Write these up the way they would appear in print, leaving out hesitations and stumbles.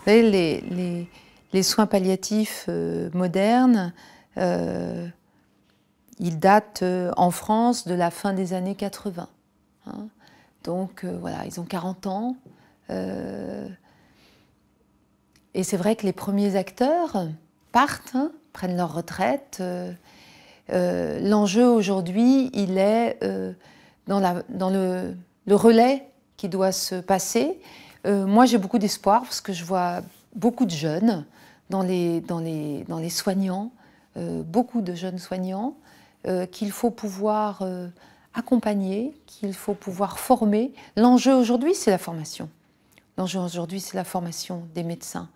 savez, les soins palliatifs modernes, ils datent en France de la fin des années 80. Hein. Donc voilà, ils ont 40 ans. Et c'est vrai que les premiers acteurs partent, hein, prennent leur retraite. L'enjeu aujourd'hui, il est dans le relais qui doit se passer. Moi, j'ai beaucoup d'espoir parce que je vois beaucoup de jeunes dans les soignants, beaucoup de jeunes soignants qu'il faut pouvoir accompagner, qu'il faut pouvoir former. L'enjeu aujourd'hui, c'est la formation. L'enjeu aujourd'hui, c'est la formation des médecins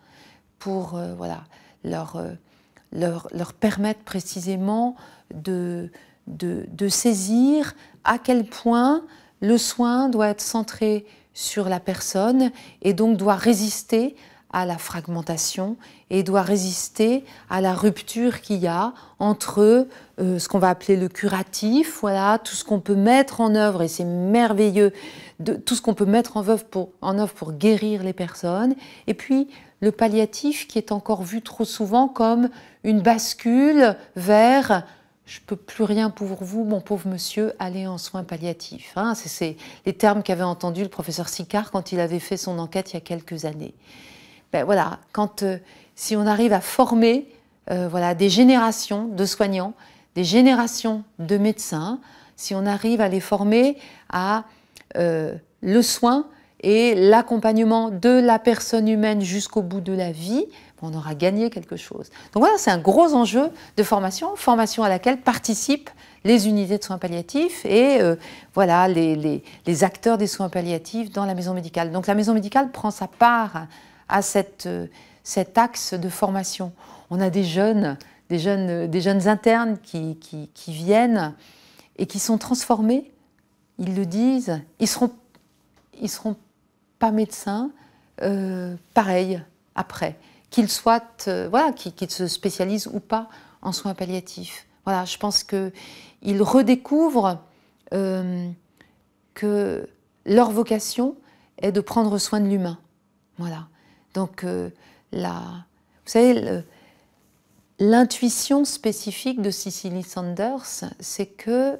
pour voilà, leur permettre précisément de saisir à quel point le soin doit être centré sur la personne et donc doit résister à la fragmentation et doit résister à la rupture qu'il y a entre ce qu'on va appeler le curatif, voilà, tout ce qu'on peut mettre en œuvre, et c'est merveilleux, tout ce qu'on peut mettre en œuvre pour guérir les personnes, et puis le palliatif qui est encore vu trop souvent comme une bascule vers « je ne peux plus rien pour vous, mon pauvre monsieur, allez en soins palliatifs hein ». C'est les termes qu'avait entendus le professeur Sicard quand il avait fait son enquête il y a quelques années. Ben voilà, si on arrive à former voilà, des générations de soignants, des générations de médecins, si on arrive à les former à le soin et l'accompagnement de la personne humaine jusqu'au bout de la vie, on aura gagné quelque chose. Donc voilà, c'est un gros enjeu de formation à laquelle participent les unités de soins palliatifs et voilà, les acteurs des soins palliatifs dans la maison médicale. Donc la maison médicale prend sa part à cet axe de formation. On a des jeunes internes qui viennent et qui sont transformés, ils le disent, ils seront pas médecins, pareil, après, qu'ils soient, voilà, qu'ils se spécialisent ou pas en soins palliatifs. Voilà, je pense qu'ils redécouvrent que leur vocation est de prendre soin de l'humain. Voilà. Donc, vous savez, l'intuition spécifique de Cicely Saunders, c'est que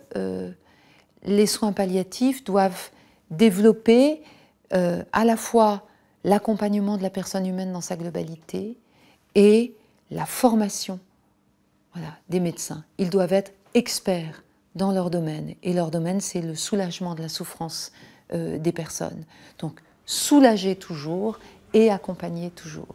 les soins palliatifs doivent développer à la fois l'accompagnement de la personne humaine dans sa globalité et la formation, voilà, des médecins. Ils doivent être experts dans leur domaine. Et leur domaine, c'est le soulagement de la souffrance des personnes. Donc, soulager toujours et accompagner toujours.